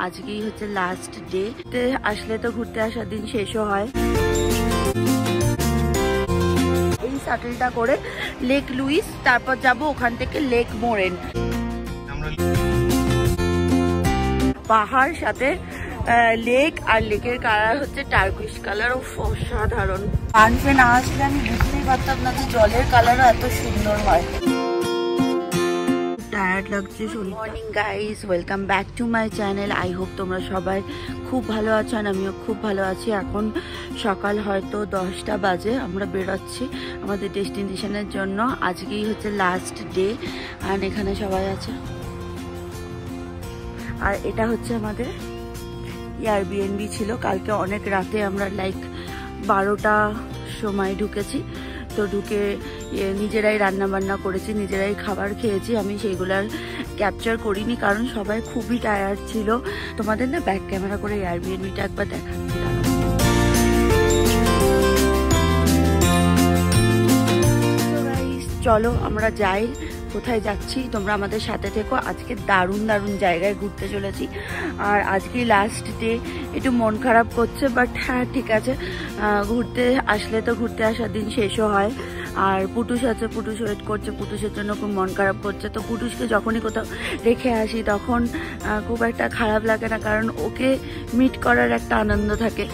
আজকেই হচ্ছে last day. আসলে তো ঘুরতে আসার দিন শেষও হয়। এই শাটলটা করে লেক লুইস, তারপর যাব ওখান থেকে লেক মোরেন। পাহাড় সাথে লেক, আর লেকের কালার হচ্ছে টার্কুইশ কালার। ও অসাধারণ। বানফে না আসলে আমি বুঝতেই পারতাম না যে জলের কালারও এত সুন্দর হয়। টায়ার্ড লাগছে। Morning guys, welcome back to my channel. I hope তোমরা সবাই খুব ভালো আছো, আর আমিও খুব ভালো আছি। এখন সকাল হয়তো 10টা বাজে। আমরা বেরোচ্ছি আমাদের ডেস্টিনেশনের জন্য। আজকেই হচ্ছে লাস্ট ডে, আর এখানে সবাই আছে। আর এটা হচ্ছে আমাদের এয়ারবিএনবি ছিল। কালকে অনেক রাতে আমরা লাইক 12টা সময় ঢুকেছি। তো ঢুকে নিজেরাই রান্না বান্না করেছি, নিজেরাই খাবার খেয়েছি। আমি সেইগুলার ক্যাপচার করিনি কারণ সবাই খুবই টায়ার্ড ছিল। তোমাদের না ব্যাক ক্যামেরা করে এয়ারবিএনবিটা একবার দেখাচ্ছি। চলো আমরা যাই। কোথায় যাচ্ছি তোমরা আমাদের সাথে থেকো। আজকে দারুণ দারুণ জায়গায় ঘুরতে চলেছি। আর আজকে লাস্ট ডে, একটু মন খারাপ করছে, বাট হ্যাঁ ঠিক আছে, ঘুরতে আসলে তো ঘুরতে আসার দিন শেষও হয়। আর পুটুস আছে, পুটুস ওয়েট করছে, পুটুসের জন্য খুব মন খারাপ করছে। তো পুটুসকে যখনই কোথাও রেখে আসি তখন খুব একটা খারাপ লাগে না, কারণ ওকে মিট করার একটা আনন্দ থাকে।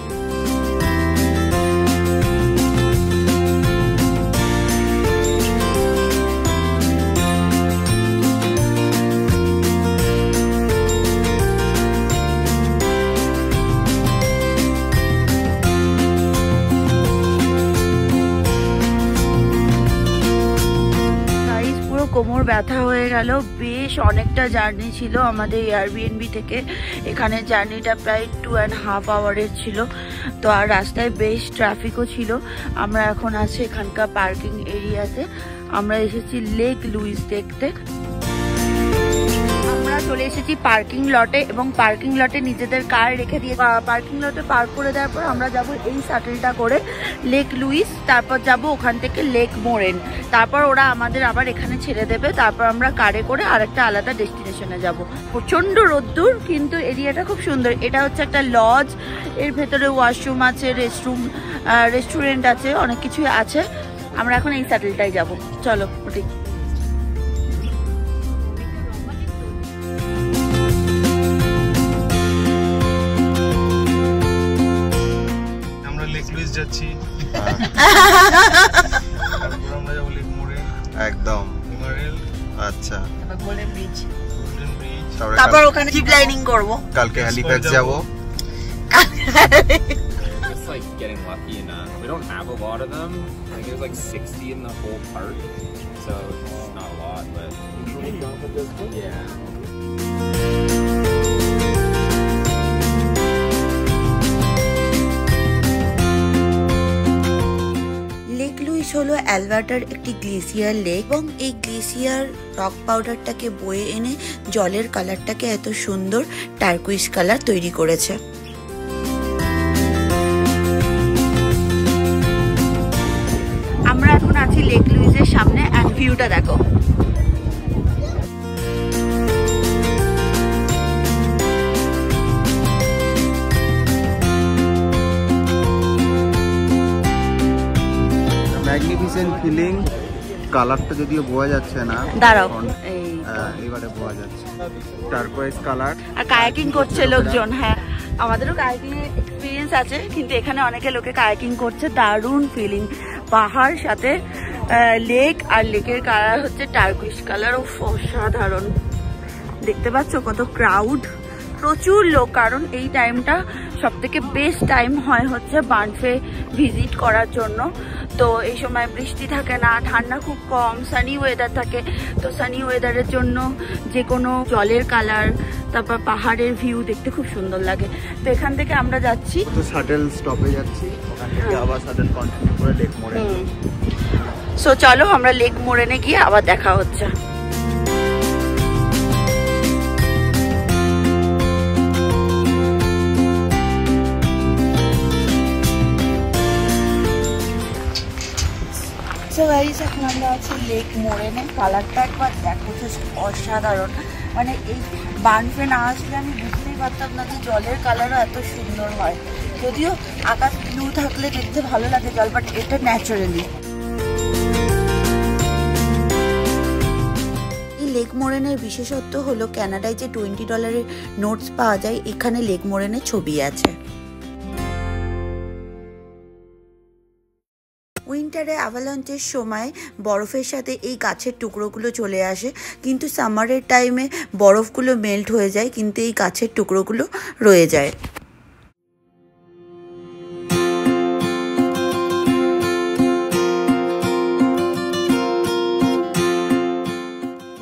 কোমর ব্যথা হয়ে গেল। বেশ অনেকটা জার্নি ছিল আমাদের এয়ারবিএনবি থেকে এখানে। জার্নিটা প্রায় 2.5 আওয়ারের ছিল। তো আর রাস্তায় বেশ ট্রাফিকও ছিল। আমরা এখন আছি এখানকার পার্কিং এরিয়াতে। আমরা এসেছি লেক লুইস দেখতে। আমরা চলে এসেছি পার্কিং লটে, এবং পার্কিং লটে নিজেদের কার রেখে দিয়ে পার্কিং লটে পার্ক করে দেওয়ার পর আমরা যাব এই শাটলটা করে লেক লুইস, তারপর যাব ওখান থেকে লেক মোরেন। তারপর ওরা আমাদের আবার এখানে ছেড়ে দেবে। তারপর আমরা কারে করে আরেকটা আলাদা ডেস্টিনেশনে যাব। প্রচন্ড রোদ্দুর, কিন্তু এরিয়াটা খুব সুন্দর। এটা হচ্ছে একটা লজ, এর ভেতরে ওয়াশরুম আছে, রেস্টুরেন্ট আছে, অনেক কিছুই আছে। আমরা এখন এই শাটলটাই যাব। চলো ওটি। যাচ্ছি আমরা যাবো লেক মোরেন, একদম হিমারেল। আচ্ছা, তারপর গোল্ডেন ব্রিজ, তারপর ওখানে জিপ লাইনিং করব। কালকে হ্যালিপ্যাড যাব। It's like getting lucky and we don't have a lot of them. I think there's like 60 in the whole park, so it's not a lot, but yeah. হলো অ্যালবার্টার একটি glacier lake, এবং এই glacier rock পাউডারটাকে বয়ে এনে জলের কালারটাকে এত সুন্দর টার্কুইশ colour তৈরি করেছে। আমরা এখন আছি লেক লুইসের সামনে, আর ভিউটা দেখো। Magnificent feeling. কালারটা যদিও বোঝা যাচ্ছে না, দাঁড়াও এইবারে বোঝা যাচ্ছে টার্কোয়েজ কালার। আর কায়াকিং করছে লোকজন। হ্যাঁ, আমাদেরও কায়াকিং এর এক্সপিরিয়েন্স আছে, কিন্তু এখানে অনেকে লোকে কায়াকিং করছে। দারুণ ফিলিং। পাহাড় সাথে লেক, আর লেকের কালার হচ্ছে টার্কুইশ কালার। ও অসাধারণ। দেখতে পাচ্ছ কত ক্রাউড, প্রচুর লোক। কারণ এই টাইমটা সব থেকে বেস্ট টাইম হয় হচ্ছে বানফে ভিজিট করার জন্য। তো এই সময় বৃষ্টি থাকে না, ঠান্ডা খুব কম, সানি ওয়েদার থাকে। তো সানি ওয়েদারের জন্য যে কোনো জলের কালার, তারপর পাহাড়ের ভিউ দেখতে খুব সুন্দর লাগে। তো এখান থেকে আমরা যাচ্ছি, তো শাটল স্টপে যাচ্ছি, ওখান থেকে আবার শাটল কন্টিনিউ করে লেক মোরেন। সো চলো আমরা লেক মোরেনে গিয়ে আবার দেখা হচ্ছে। সো গাইস, এখন আমরা আছি লেক মোরেনে। কালারটা একবার দেখো, জাস্ট অসাধারণ। মানে এই বানফে না আসলে আমি বুঝতেই পারতাম না যে জলের কালারও এত সুন্দর হয়। যদিও আকাশ ব্লু থাকলে দেখতে ভালো লাগে জল, বাট এটা ন্যাচারালি। এই লেক মোরেনের বিশেষত্ব হলো কানাডায় যে $20 নোটস পাওয়া যায়, এখানে লেক মোরেনের ছবি আছে। উইন্টারে অ্যাভালাঞ্চের সময় বরফের সাথে এই গাছের টুকরোগুলো চলে আসে, কিন্তু সামারের টাইমে বরফগুলো মেল্ট হয়ে যায়, কিন্তু এই গাছের টুকরোগুলো রয়ে যায়।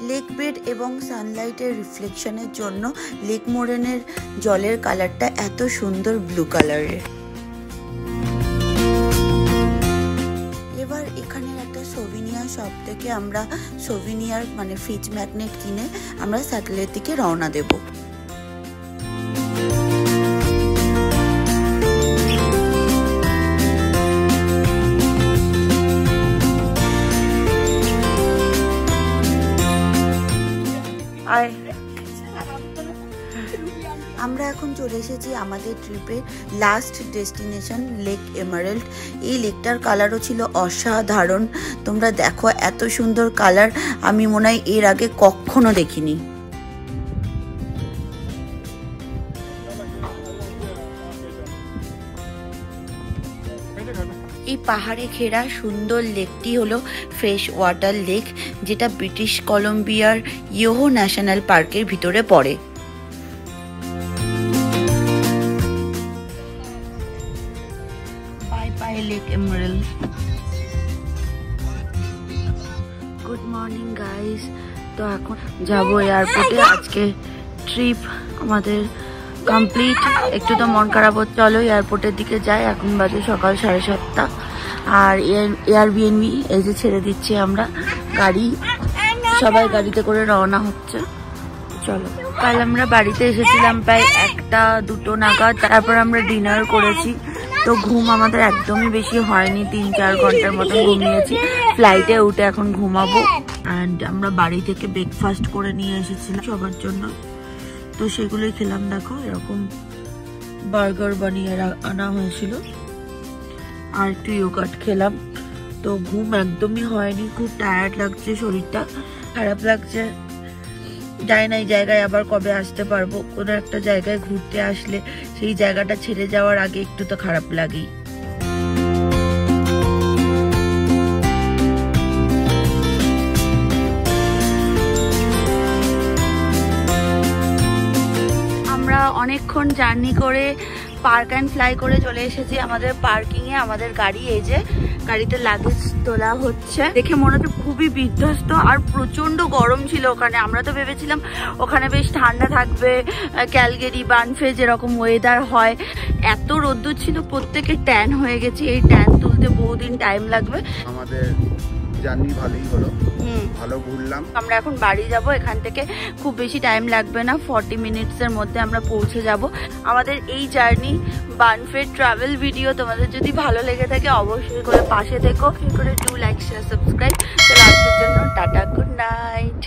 লেক বেড এবং সানলাইটের রিফ্লেকশনের জন্য লেক মোরেনের জলের কালারটা এত সুন্দর ব্লু কালারের। এবার এখানের একটা সোভিনিয়ার শপ থেকে আমরা সোভিনিয়ার মানে ফ্রিজ ম্যাগনেট কিনে আমরা স্যাটেলের দিকে রওনা দেব। আমরা এখন চলে এসেছি আমাদের ট্রিপের লাস্ট ডেস্টিনেশন লেক এমারেল্ড। এই লেকটার কালারও ছিল অসাধারণ। তোমরা দেখো এত সুন্দর কালার আমি মনে হয় এর আগে কখনো দেখিনি। এই পাহাড়ে ঘেরা সুন্দর লেকটি হলো ফ্রেশ ওয়াটার লেক, যেটা ব্রিটিশ কলম্বিয়ার ইয়োহো ন্যাশনাল পার্কের ভিতরে পড়ে। Lake emerald. Good morning guys, তো এখন যাব এয়ারপোর্টে। আজকে ট্রিপ আমাদের কমপ্লিট। একটু তো মন খারাপ হচ্ছে, চলো এয়ারপোর্টের দিকে যাই। এখন বাজে সকাল 7:30 আর এয়ারবিএনবি এই যে ছেড়ে দিচ্ছি আমরা গাড়ি, সবাই গাড়িতে করে রওনা হচ্ছে। চলো, কাল আমরা বাড়িতে এসেছিলাম প্রায় 1-2 নাগাদ। তারপর আমরা ডিনার করেছি, তো ঘুম আমাদের একদমই বেশি হয়নি, 3-4 ঘন্টার মতো ঘুমিয়েছি। ফ্লাইটে উঠে এখন ঘুমাবো। অ্যান্ড আমরা বাড়ি থেকে ব্রেকফাস্ট করে নিয়ে এসেছিলাম সবার জন্য, তো সেগুলোই খেলাম। দেখো এরকম বার্গার বানিয়ে আনা হয়েছিল আর একটু ইয়োগার্ট খেলাম। তো ঘুম একদমই হয়নি, খুব টায়ার্ড লাগছে, শরীরটা খারাপ লাগছে। জানি না এই জায়গায় আবার কবে আসতে পারবো। কোনো একটা জায়গায় ঘুরতে আসলে সেই জায়গাটা ছেড়ে যাওয়ার আগে একটু তো খারাপ লাগেই। আমরা অনেকক্ষণ জার্নি করে পার্ক অ্যান্ড ফ্লাই করে চলে এসেছি আমাদের পার্কিংয়ে। আমাদের গাড়ি এই যে, গাড়িতে লাগেজ তোলা হচ্ছে। দেখে মনে হচ্ছে খুবই বিধ্বস্ত আর প্রচন্ড গরম ছিল ওখানে। আমরা তো ভেবেছিলাম ওখানে বেশ ঠান্ডা থাকবে, ক্যালগেরি বানফে যেরকম ওয়েদার হয়। এত রোদ্দুর ছিল, প্রত্যেকে ট্যান হয়ে গেছে। এই ট্যান তুলতে বহুদিন টাইম লাগবে। আমাদের জার্নি ভালোই হলো, ভালো ঘুরলাম। আমরা এখন বাড়ি যাব, এখান থেকে খুব বেশি টাইম লাগবে না, 40 মিনিটসের মধ্যে আমরা পৌঁছে যাব। আমাদের এই জার্নি বানফের ট্রাভেল ভিডিও তোমাদের যদি ভালো লেগে থাকে অবশ্যই করে পাশে থেকো, করে ডু লাইক শেয়ার সাবস্ক্রাইব। চলো আজকের জন্য টাটা, গুড নাইট।